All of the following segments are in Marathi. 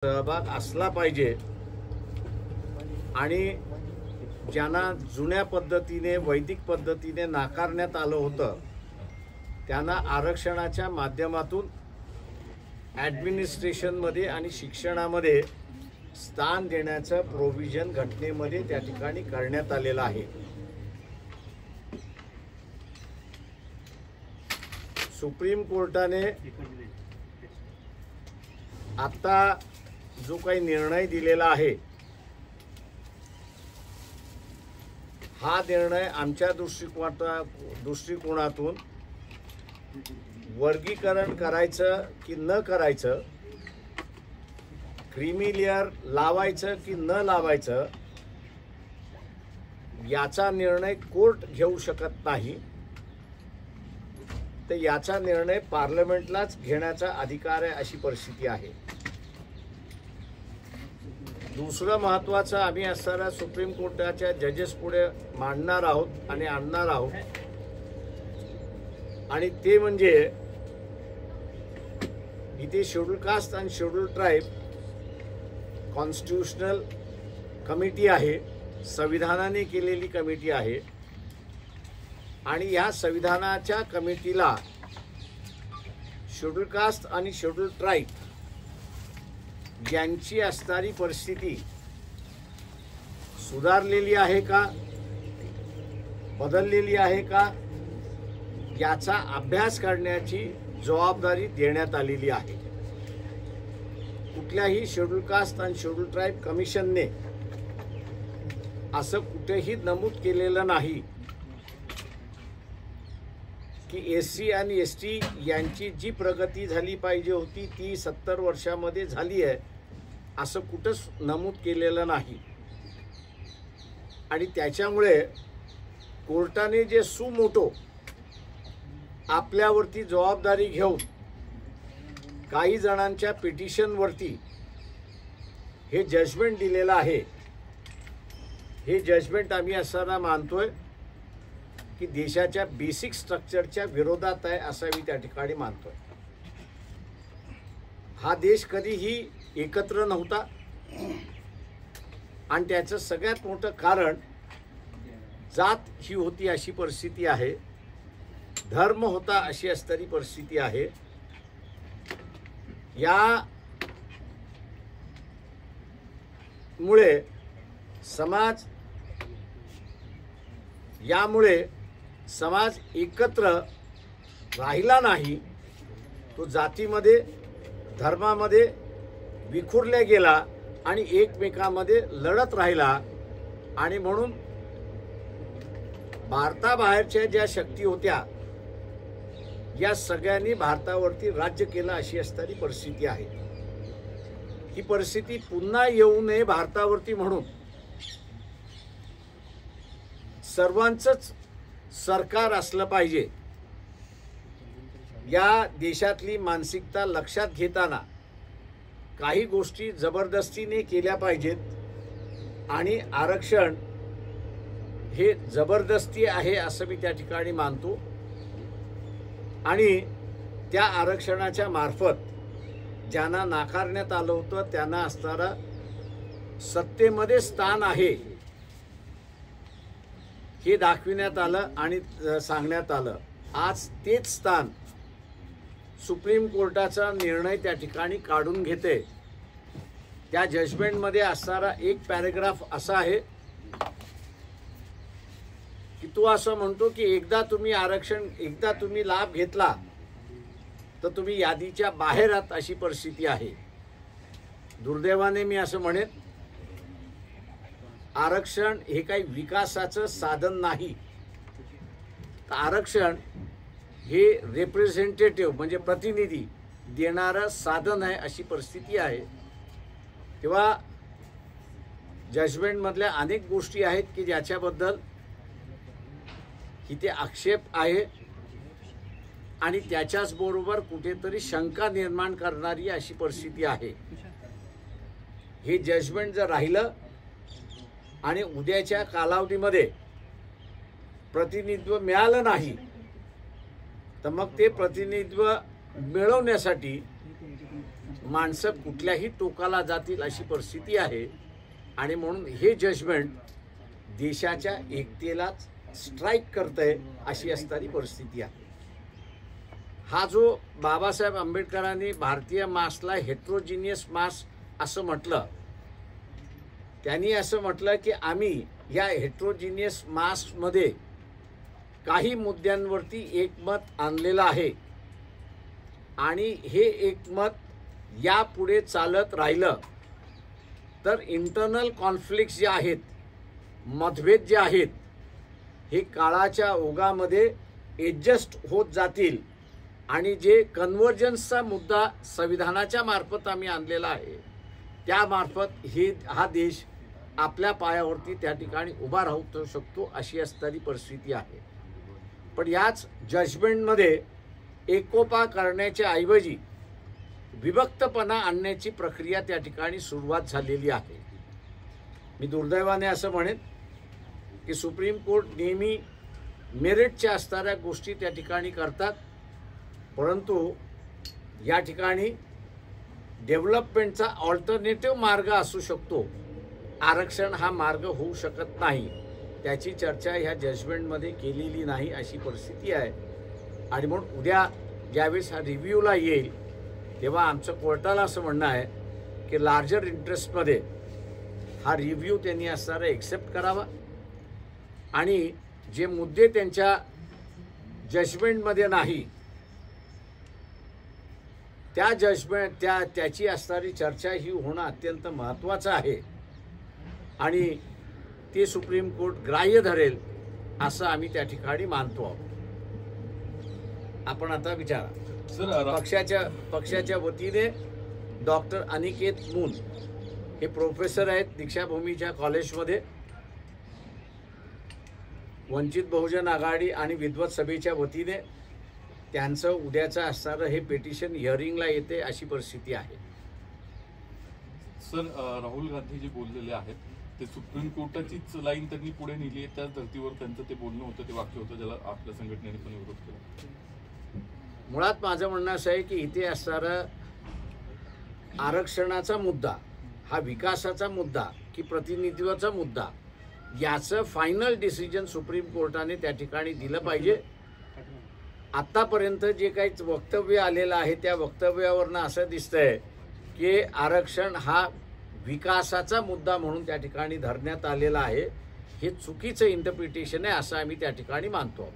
सहभाग असला पाहिजे आणि ज्यांना जुन्या पद्धतीने वैदिक पद्धतीने नाकारण्यात आलं होतं त्यांना आरक्षणाच्या माध्यमातून ॲडमिनिस्ट्रेशनमध्ये आणि शिक्षणामध्ये स्थान देण्याचं प्रोव्हिजन घटनेमध्ये त्या ठिकाणी करण्यात आलेलं आहे। सुप्रीम कोर्टाने आता जो काही निर्णय दिलेला आहे हा निर्णय आमच्या दृष्टिकोनातून वर्गीकरण करायचं की न करायचं, क्रीमी लेअर लावायचं की न लावायचं याचा निर्णय कोर्ट घेऊ शकत नाही। तर याचा निर्णय पार्लमेंटलाच घेण्याचा अधिकार आहे अशी परिस्थिती आहे। दुसरं महत्त्वाचं आम्ही असताना सुप्रीम कोर्टाच्या जजेस पुढे मांडणार आहोत आणि आणणार आहोत आणि ते म्हणजे इथे शेड्यूल कास्ट आणि शेड्यूल ट्राइब कॉन्स्टिट्यूशनल कमिटी आहे, संविधानाने केलेली कमिटी आहे आणि या संविधानाच्या कमिटीला शेड्यूल कास्ट आणि शेड्यूल ट्राइब यांची असणारी परिस्थिती सुधारलेली आहे का, बदललेली आहे का याचा अभ्यास करण्याची जबाबदारी देण्यात आलेली आहे। कुठल्याही शेड्यूल कास्ट आणि शेड्यूल ट्राइब कमिशनने असं कुठेही नमूद केलेलं नाही की एससी आणि एसटी यांची जी प्रगती झाली पाहिजे होती ती 70 वर्षामध्ये झाली आहे असं कुठंच नमूद केलेलं नाही। आणि त्याच्यामुळे कोर्टाने जे सुमोटो आपल्यावरती जबाबदारी घेऊन काही जणांच्या पिटिशनवरती हे जजमेंट दिलेलं आहे, हे जजमेंट आम्ही असताना मानतोय की देशाच्या बेसिक स्ट्रक्चरच्या विरोधात आहे असं मी त्या ठिकाणी मानतोय। हा देश कधीही एकत्र नव्हता आणि त्याचं सगळ्यात मोठं कारण जात ही होती अशी परिस्थिती आहे, धर्म होता अशी असणारी परिस्थिती आहे। यामुळे समाज एकत्र राहिला नाही, तो जातीमध्ये धर्मामध्ये विखुरला गेला आणि एकमेकांमध्ये लढत राहिला। आणि म्हणून भारताबाहेरच्या ज्या शक्ती होत्या या सगळ्यांनी भारतावरती राज्य केलं अशी असणारी परिस्थिती आहे। ही परिस्थिती पुन्हा येऊ नये भारतावरती म्हणून सर्वांचंच सरकार असलं पाहिजे। या देशातली मानसिकता लक्षात घेताना काही गोष्टी जबरदस्तीने केल्या पाहिजेत आणि आरक्षण हे जबरदस्ती आहे असं मी त्या ठिकाणी मानतो। आणि त्या आरक्षणाच्या मार्फत ज्यांना नाकारण्यात आलं होतं त्यांना असणारा सत्तेमध्ये स्थान आहे हे दाखविण्यात आलं आणि सांगण्यात आलं। आज तेच स्थान सुप्रीम कोर्टाचा निर्णय त्या ठिकाणी काढून घेते। त्या जजमेंटमध्ये असणारा एक पॅराग्राफ असा आहे की तो असं म्हणतो की एकदा तुम्ही लाभ घेतला तर तुम्ही यादीच्या बाहेर आहात अशी परिस्थिती आहे। दुर्दैवाने मी असं म्हणेन आरक्षण हे काही विकासाचं साधन नाही, तर आरक्षण हे रिप्रेझेंटेटिव्ह म्हणजे प्रतिनिधी देणारं साधन आहे अशी परिस्थिती आहे। तेव्हा जजमेंटमधल्या अनेक गोष्टी आहेत की ज्याच्याबद्दल इथे आक्षेप आहे आणि त्याच्याच बरोबर कुठेतरी शंका निर्माण करणारी अशी परिस्थिती आहे। हे जजमेंट जर राहिलं आणि उद्याच्या कालावधीमध्ये प्रतिनिधित्व मिळालं नाही तर मग ते प्रतिनिधित्व मिळवण्यासाठी माणसं कुठल्याही टोकाला जातील अशी परिस्थिती आहे आणि म्हणून हे जजमेंट देशाच्या एकतेलाच स्ट्राईक करतंय अशी असणारी परिस्थिती आहे. हा जो बाबासाहेब आंबेडकरांनी भारतीय मासला हेट्रोजिनियस मास असं म्हटलं, त्यांनी असं म्हटलं की आम्ही या हेट्रोजिनियस मासमध्ये काही मुद्द्यांवरती एकमत आणलेलं आहे आणि हे एकमत यापुढे चालत राहिलं तर इंटरनल कॉन्फ्लिक्ट जे आहेत, मतभेद जे आहेत, हे काळाच्या ओघामध्ये ॲडजस्ट होत जातील आणि जे कन्व्हर्जन्सचा मुद्दा संविधानाच्या मार्फत आम्ही आणलेला आहे त्या मार्फत हा देश आपल्या पायावरती त्या ठिकाणी उभा राहू शकतो अशी असणारी परिस्थिती आहे. पण याच जजमेंटमध्ये एकोपा करण्याच्या ऐवजी विभक्तपणा आणण्याची प्रक्रिया त्या ठिकाणी सुरुवात झालेली आहे. मी दुर्दैवाने असं म्हणेन की सुप्रीम कोर्ट नेहमी मेरिटच्या असणाऱ्या गोष्टी त्या ठिकाणी करतात, परंतु या ठिकाणी डेव्हलपमेंटचा ऑल्टरनेटिव्ह मार्ग असू शकतो, आरक्षण हा मार्ग होऊ शकत नाही, त्याची चर्चा ह्या जजमेंटमध्ये केलेली नाही अशी परिस्थिती आहे. आणि म्हणून उद्या ज्यावेळेस हा रिव्ह्यूला येईल तेव्हा आमचं कोर्टाला असं म्हणणं आहे की लार्जर इंटरेस्टमध्ये हा रिव्ह्यू त्यांनी असणारा एक्सेप्ट करावा आणि जे मुद्दे त्यांच्या जजमेंटमध्ये नाही त्या त्याची असणारी चर्चा ही होणं अत्यंत महत्त्वाचं आहे आणि ते सुप्रीम कोर्ट ग्राह्य धरेल असं आम्ही त्या ठिकाणी मानतो आहोत. आपण आता विचारा सर. पक्षाच्या वतीने डॉक्टर अनिकेत मून हे प्रोफेसर आहेत दीक्षाभूमीच्या कॉलेजमध्ये. वंचित बहुजन आघाडी आणि विद्वत सभेच्या वतीने त्यांचं उद्याचं असणारं हे पिटिशन हिअरिंगला येते अशी परिस्थिती आहे. सर, राहुल गांधी जे बोललेले आहेत ते सुप्रीम कोर्टाचीच लाईन त्यांनी पुढे नेली आहे, त्याच धर्तीवर त्यांचं ते बोलणं होतं, ते वाक्य होतं ज्याला आपल्या संघटनेने पण विरोध केला. मुळात माझं म्हणणं असं आहे की इथे असणारा आरक्षणाचा मुद्दा हा विकासाचा मुद्दा की प्रतिनिधित्वाचा मुद्दा याचं फायनल डिसिजन सुप्रीम कोर्टाने त्या ठिकाणी दिलं पाहिजे. आत्तापर्यंत जे काही वक्तव्य आलेलं आहे त्या वक्तव्यावरनं असं दिसतंय की आरक्षण हा विकासाचा मुद्दा म्हणून त्या ठिकाणी धरण्यात आलेला आहे. हे चुकीचं इंटरप्रिटेशन आहे असं आम्ही त्या ठिकाणी मानतो.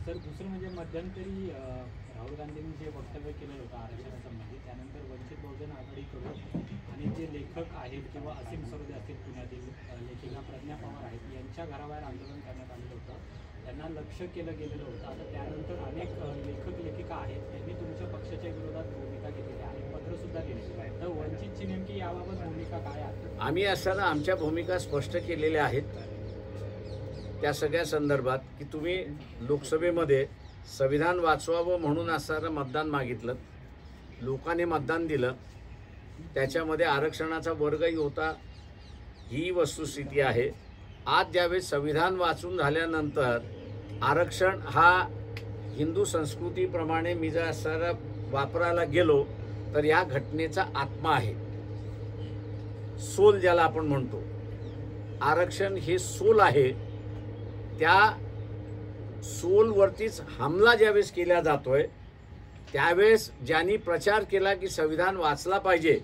सर, दुसरं म्हणजे मध्यंतरी राहुल गांधींनी जे वक्तव्य केलेलं होतं आरक्षणासंबंधी, त्यानंतर वंचित बहुजन आघाडीकडून आणि जे लेखक आहेत किंवा असीम सरोदे असतील पुण्यातील लेखिका प्रज्ञा पवार आहेत यांच्या घराबाहेर आंदोलन करण्यात आलेलं होतं, त्यांना लक्ष्य केलं गेलेलं होतं. आता त्यानंतर अनेक लेखक लेखिका आहेत त्यांनी तुमच्या पक्षाच्या विरोधात भूमिका घेतलेली आहे, पत्रसुद्धा दिलेलं आहे. तर वंचितची नेमकी याबाबत भूमिका काय आहे? आम्ही असताना आमच्या भूमिका स्पष्ट केलेल्या आहेत त्या सगळ्या संदर्भात की तुम्ही लोकसभेमध्ये संविधान वाचवावं म्हणून असणारं मतदान मागितलं, लोकांनी मतदान दिलं, त्याच्यामध्ये आरक्षणाचा वर्गही होता, ही वस्तुस्थिती आहे. आज ज्यावेळेस संविधान वाचून झाल्यानंतर आरक्षण हा हिंदू संस्कृतीप्रमाणे मी जर असणारा वापरायला गेलो तर या घटनेचा आत्मा आहे, सोल ज्याला आपण म्हणतो. आरक्षण हे सोल आहे, त्या सोलवरतीच हमला ज्यावेळेस केला जातोय त्यावेळेस ज्यांनी प्रचार केला की संविधान वाचला पाहिजे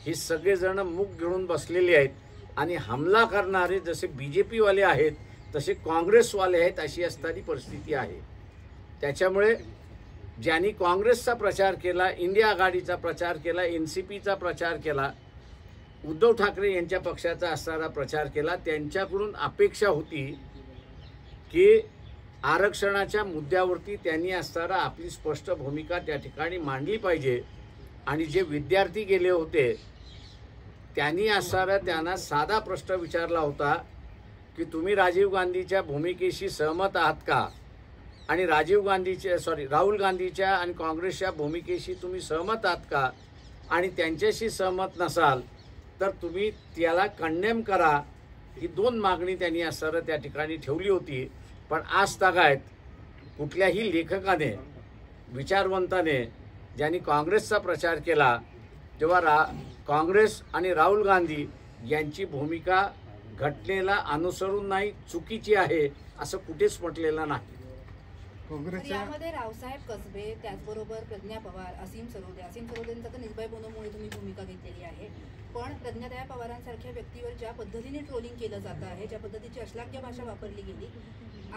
हे सगळेजण मुख घेऊन बसलेले आहेत आणि हमला करणारे जसे BJP वाले आहेत तसे काँग्रेसवाले आहेत अशी असणारी परिस्थिती आहे. त्याच्यामुळे ज्यांनी काँग्रेसचा प्रचार केला, इंडिया आघाडीचा प्रचार केला, NCPचा प्रचार केला, उद्धव ठाकरे यांच्या पक्षाचा असणारा प्रचार केला, त्यांच्याकडून अपेक्षा होती की आरक्षणाच्या मुद्द्यावरती त्यांनी असणारा आपली स्पष्ट भूमिका त्या ठिकाणी मांडली पाहिजे. आणि जे विद्यार्थी गेले होते त्यांनी असणारा त्यांना साधा प्रश्न विचारला होता की तुम्ही राजीव गांधीच्या भूमिकेशी सहमत आहात का, आणि राहुल गांधीच्या आणि काँग्रेसच्या भूमिकेशी तुम्ही सहमत आहात का, आणि त्यांच्याशी सहमत नसाल तर तुम्ही त्याला कंडेम करा. ही दोन मागणी त्यांनी असणारा त्या ठिकाणी ठेवली होती. पण आज तागायत कुठल्याही लेखकाने, विचारवंताने ज्यांनी काँग्रेसचा प्रचार केला तेव्हा काँग्रेस आणि राहुल गांधी यांची भूमिका घटनेला अनुसरून नाही, चुकीची आहे असं कुठेच म्हटलेलं नाही. तर यामध्ये रावसाहेब कसबे, त्याचबरोबर प्रज्ञा पवार, असीम सरोदेंचा तर निर्भय बनवण्यामुळे तुम्ही भूमिका घेतलेली आहे, पण प्रज्ञाताई पवारांसारख्या व्यक्तीवर ज्या पद्धतीने ट्रोलिंग केलं जातं आहे, ज्या पद्धतीची अश्लाघ्य भाषा वापरली गेली,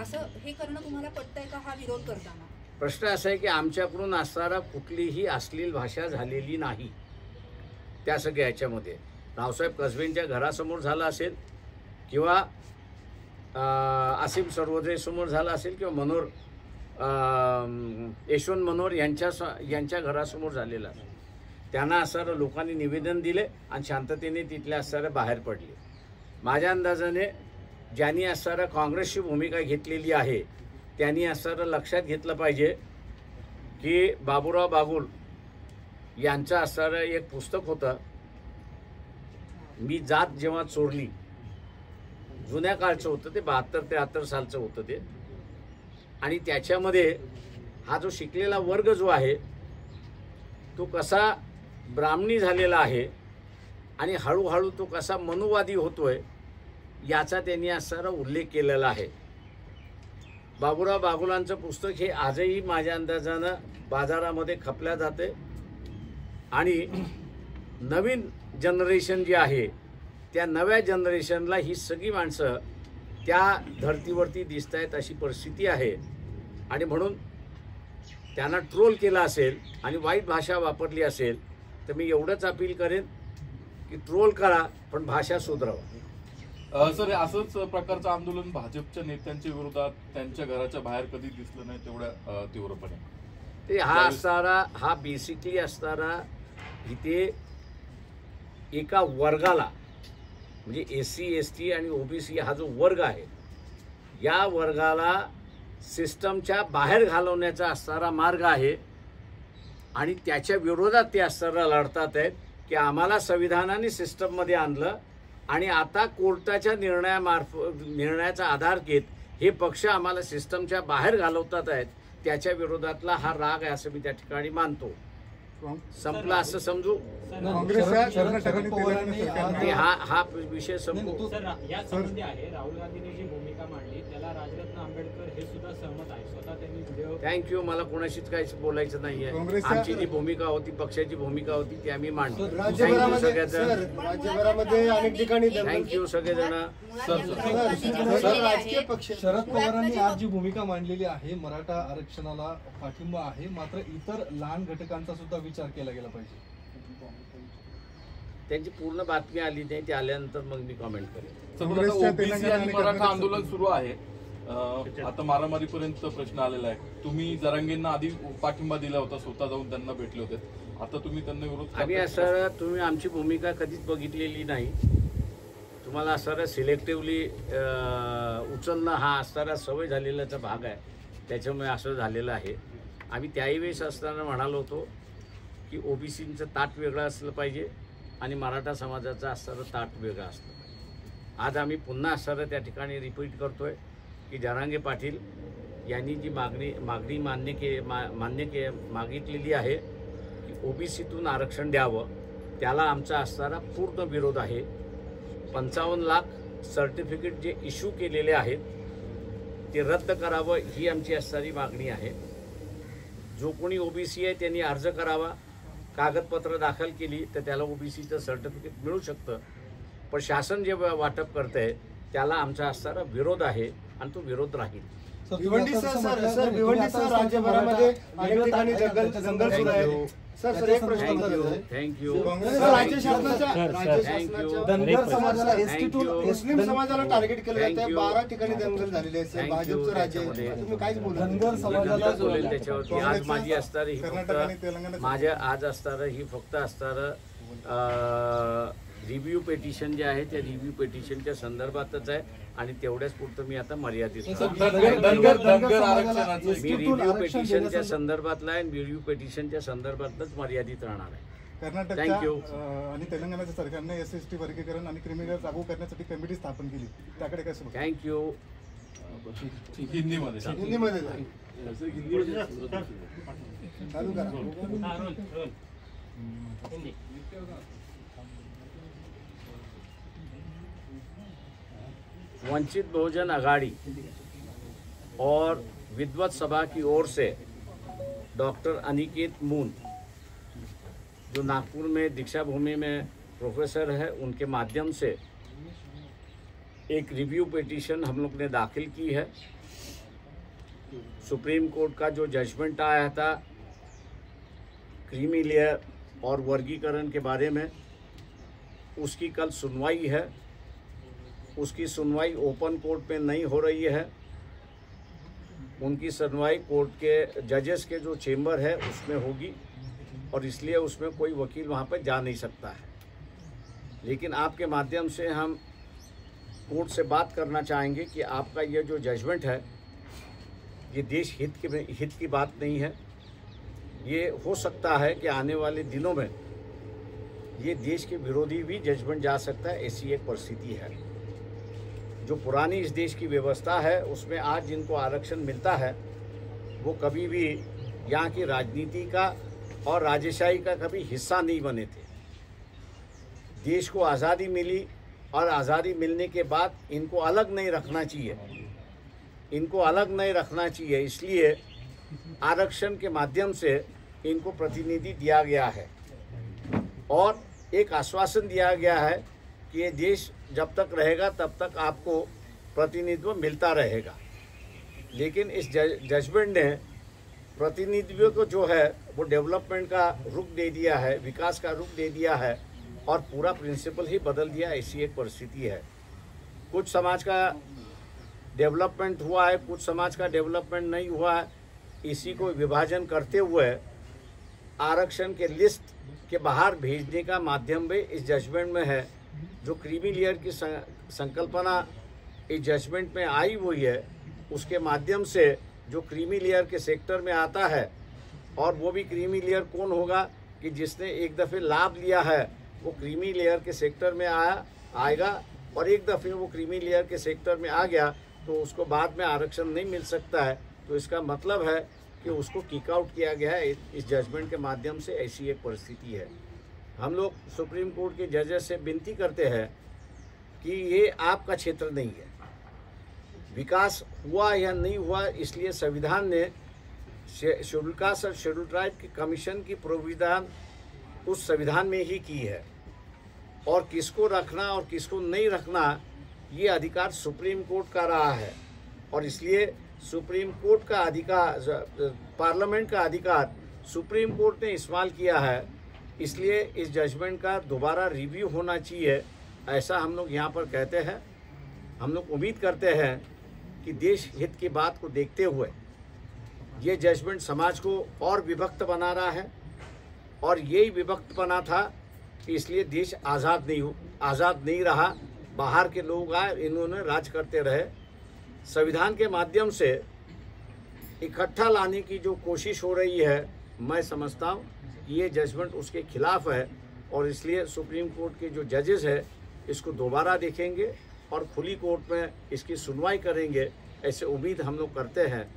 असं हे करणं तुम्हाला पटतंय का? हा विरोध करताना प्रश्न असा आहे की आमच्याकडून असणारा कुठलीही अश्लील भाषा झालेली नाही. त्या सगळ्या याच्यामध्ये रावसाहेब कसबेंच्या घरासमोर झालं असेल किंवा असीम सरोदेसमोर झालं असेल किंवा यशवंत मनोहर यांच्या घरासमोर झालेलं असेल. त्यांना असणारं लोकांनी निवेदन दिले आणि शांततेने तिथल्या असणाऱ्या बाहेर पडले. माझ्या अंदाजाने ज्यांनी असणारं काँग्रेसची भूमिका घेतलेली आहे त्यांनी असणारं लक्षात घेतलं पाहिजे की बाबूराव बागुल यांचं असणारं एक पुस्तक होतं, मी जात जेव्हा चोरली, जुन्या काळचं होतं ते, 72-73 सालचं होतं ते. आणि त्याच्यामध्ये हा जो शिकलेला वर्ग जो आहे तो कसा ब्राह्मणी झालेला आहे आणि हळूहळू तो कसा मनुवादी होतोय याचा त्यांनी असणारा उल्लेख केलेला आहे. बाबूराव बागुलांचं पुस्तक हे आजही माझ्या अंदाजानं बाजारामध्ये खपल्या जाते आणि नवीन जनरेशन जी आहे त्या नव्या जनरेशनला ही सगळी माणसं त्या धर्तीवरती दिसत आहेत अशी परिस्थिती आहे. आणि म्हणून त्यांना ट्रोल केला असेल आणि वाईट भाषा वापरली असेल तर मी एवढंच अपील करेन की ट्रोल करा पण भाषा सुधरवा. सर, असंच प्रकारचं आंदोलन भाजपच्या नेत्यांच्या विरोधात त्यांच्या घराच्या बाहेर कधी दिसलं नाही तेवढ्या तीव्रपणे. ते हा बेसिकली असणारा इथे एका वर्गाला म्हणजे SC ST आणि OBC हा जो वर्ग आहे या वर्गाला सिस्टमच्या बाहेर घालवण्याचा असणारा मार्ग आहे आणि त्याच्या विरोधात ते असणारा लढतात आहेत की आम्हाला संविधानाने सिस्टममध्ये आणलं आणि आता कोर्टाच्या निर्णयाचा आधार घेत हे पक्ष आम्हाला सिस्टमच्या बाहेर घालवतात आहेत. त्याच्या विरोधातला हा राग आहे असं मी त्या ठिकाणी मानतो. संपला असं समजू. हा विषय संपू. सर, या संबंधी आहे राहुल गांधींनी जी भूमिका मांडली त्याला राजरत्न आंबेडकर हे सुद्धा सहमत आहे. स्वतः त्यांनी व्हिडिओ. थँक्यू. मला कोणाशीच काहीच बोलायचं नाहीये. आमची जी भूमिका होती, पक्षाची भूमिका होती ती आम्ही मांडतो. थँक्यू सगळ्याजण. राज्यभरामध्ये अनेक ठिकाणी थँक्यू सगळेजण. राजकीय पक्ष शरद पवारांनी आज जी भूमिका मांडलेली आहे, मराठा आरक्षणाला पाठिंबा आहे, मात्र इतर लहान घटकांचा सुद्धा विचार केला गेला पाहिजे. त्यांची पूर्ण बातमी आली नाही, ती आल्यानंतर मग मी कमेंट करेन. ओबीसी आणि मराठा आंदोलन सुरू आहे. आता मारामारीपर्यंत प्रश्न आलेला आहे. तुम्ही जरांगेंना आधी पाठिंबा दिला होता, स्वतः जाऊन त्यांना भेटले होते, आता तुम्ही त्यांना विरोध. आम्ही असं तुम्ही आमची भूमिका कधीच बघितलेली नाही. तुम्हाला असणारा सिलेक्टिव्हली उचलणं हा असणारा सवय झालेलाचा भाग आहे, त्याच्यामुळे असं झालेलं आहे. आम्ही त्याही वेळेस असताना म्हणालो होतो की OBCचं ताट वेगळं असलं पाहिजे आणि मराठा समाजाचं असणारं ताट वेगळं असलं पाहिजे. आज आम्ही पुन्हा असणारं त्या ठिकाणी रिपीट करतोय की जरांगे पाटील यांनी जी मागणी मागितलेली आहे की OBCतून आरक्षण द्यावं, त्याला आमचा असणारा पूर्ण विरोध आहे. 55 लाख सर्टिफिकेट जे इश्यू केलेले आहेत ते रद्द करावं ही आमची असणारी मागणी आहे. जो कोणी OBC आहे त्यांनी अर्ज करावा, कागदपत्र दाखल केली तर त्याला OBCचं सर्टिफिकेट मिळू शकतं. पण शासन जे वाटप करत आहे त्याला आमचा असणारा विरोध आहे आणि तो विरोध राहील. भिवंडी सर राज्यभरामध्ये अनेक ठिकाणी दंगल सुरू आहे. सर एक प्रश्न. थँक्यू. राज्य शासनाच्या धनगर समाजाला मुस्लिम समाजाला टार्गेट केलं जात आहे. 12 ठिकाणी दंगल झालेली आहे. भाजपचं राज्य आहे, तुम्ही काहीच बोला. धनगर समाजाला बोलेल त्याच्यावरती. आज माझी असणारी ही फक्त आज असणारं ही फक्त असणारं रिव्ह्यू पेटिशन जे आहे त्या रिव्ह्यू पेटिशनच्या संदर्भातच आहे आणि तेवढ्याच पुरतं मी आता मर्यादित. मी रिव्ह्यू पेटिशनच्या संदर्भातला आहे, रिव्ह्यू पेटिशनच्या संदर्भातच मर्यादित राहणार आहे. कर्नाटकच्या आणि तेलंगणाच्या सरकारने SST वर्गीकरण आणि क्रिमिनल लागू करण्यासाठी कमिटी स्थापन केली, त्याकडे काय? थँक्यू. हिंदीमध्ये चालू करा. वंचित बहुजन आघाड़ी और विद्वत सभा की ओर से डॉक्टर अनिकेत मून, जो नागपुर में दीक्षा भूमि में प्रोफेसर है, उनके माध्यम से एक रिव्यू पिटीशन हम लोग ने दाखिल की है। सुप्रीम कोर्ट का जो जजमेंट आया था क्रीमी लेयर और वर्गीकरण के बारे में, उसकी कल सुनवाई है। उसकी सुनवाई ओपन कोर्ट में नहीं हो रही है, उनकी सुनवाई कोर्ट के जजेस के जो चेंबर है उसमें होगी, और इसलिए उसमें कोई वकील वहाँ पर जा नहीं सकता है। लेकिन आपके माध्यम से हम कोर्ट से बात करना चाहेंगे कि आपका ये जो जजमेंट है ये देश हित की बात नहीं है। ये हो सकता है कि आने वाले दिनों में ये देश के विरोधी भी जजमेंट जा सकता है, ऐसी एक परिस्थिति है। जो पुरानी इस देश की व्यवस्था है उसमें आज जिनको आरक्षण मिलता है वो कभी भी यहाँ की राजनीति का और राजेशाही का कभी हिस्सा नहीं बने थे। देश को आज़ादी मिली और आज़ादी मिलने के बाद इनको अलग नहीं रखना चाहिए, इनको अलग नहीं रखना चाहिए, इसलिए आरक्षण के माध्यम से इनको प्रतिनिधि दिया गया है और एक आश्वासन दिया गया है कि ये देश जब तक रहेगा तब तक आपको प्रतिनिधित्व मिलता रहेगा। लेकिन इस जजमेंट ने प्रतिनिधित्व को जो है वो डेवलपमेंट का रुख दे दिया है, विकास का रुख दे दिया है और पूरा प्रिंसिपल ही बदल दिया, ऐसी एक परिस्थिति है। कुछ समाज का डेवलपमेंट हुआ है, कुछ समाज का डेवलपमेंट नहीं हुआ है। इसी को विभाजन करते हुए आरक्षण के लिस्ट के बाहर भेजने का माध्यम भी इस जजमेंट में है। जो क्रीमी लेयर की संकल्पना इस जजमेंट में आई हुई है, उसके माध्यम से जो क्रीमी लेयर के सेक्टर में आता है, और वो भी क्रीमी लेयर कौन होगा कि जिसने एक दफ़े लाभ लिया है वो क्रीमी लेयर के सेक्टर में आएगा, और एक दफ़े वो क्रीमी लेयर के सेक्टर में आ गया तो उसको बाद में आरक्षण नहीं मिल सकता है। तो इसका मतलब है कि उसको किक आउट किया गया है इस जजमेंट के माध्यम से, ऐसी एक परिस्थिति है। हम लोग सुप्रीम कोर्ट के जजेस से विनती करते हैं कि ये आपका क्षेत्र नहीं है, विकास हुआ या नहीं हुआ इसलिए संविधान ने शेड्यूल कास्ट और शेड्यूल ट्राइब की कमीशन की प्रोविधान उस संविधान में ही की है, और किसको रखना और किसको नहीं रखना ये अधिकार सुप्रीम कोर्ट का रहा है, और इसलिए सुप्रीम कोर्ट का अधिकार, पार्लियामेंट का अधिकार सुप्रीम कोर्ट ने इस्तेमाल किया है। इसलिए इस जजमेंट का दोबारा रिव्यू होना चाहिए, ऐसा हम लोग यहाँ पर कहते हैं। हम लोग उम्मीद करते हैं कि देश हित की बात को देखते हुए ये जजमेंट समाज को और विभक्त बना रहा है, और यही विभक्त बना था कि इसलिए देश आज़ाद नहीं रहा। बाहर के लोग आए, इन्होंने राज करते रहे। संविधान के माध्यम से इकट्ठा लाने की जो कोशिश हो रही है, मैं समझता हूँ कि ये जजमेंट उसके खिलाफ है, और इसलिए सुप्रीम कोर्ट के जो जजेस है इसको दोबारा देखेंगे और खुली कोर्ट में इसकी सुनवाई करेंगे, ऐसे उम्मीद हम लोग करते हैं।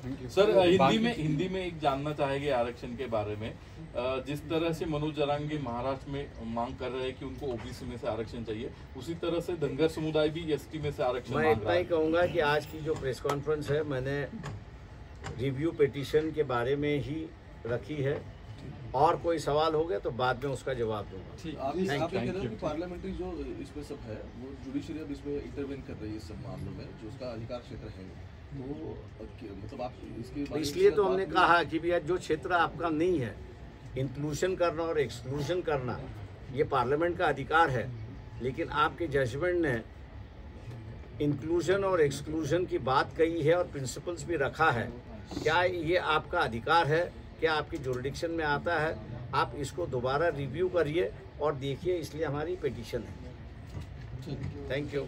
सर हिंदी में एक जानना चाहेंगे आरक्षण के बारे में। जिस तरह से मनोज जरांगे महाराष्ट्र में मांग कर रहे हैं कि उनको ओबीसी में से आरक्षण चाहिए, उसी तरह से धनगर समुदाय भी एसटी में से आरक्षण मैं मांग इतना रहा ही है। कहूँगा कि आज की जो प्रेस कॉन्फ्रेंस है मैंने रिव्यू पिटीशन के बारे में ही रखी है, और कोई सवाल हो गया तो बाद में उसका जवाब दूंगा। आप ये कह रहे हो कि पार्लियामेंट्री जो इसमें सब है वो जुडिशरी अब इसमें इंटरवेन कर रही है इस सब मामलों में, जो उसका अधिकार क्षेत्र है, तो मतलब आप इसके इसलिए तो हमने कहा कि भैया जो क्षेत्र आपका नहीं है, इंक्लूजन करना और एक्सक्लूजन करना ये पार्लियामेंट का अधिकार है, लेकिन आपके जजमेंट ने इंक्लूजन और एक्सक्लूजन की बात कही है और प्रिंसिपल्स भी रखा है। क्या ये आपका अधिकार है, क्या आपकी जुरिडिक्शन में आता है? आप इसको दोबारा रिव्यू करिए और देखिए, इसलिए हमारी पिटीशन है। Thank you.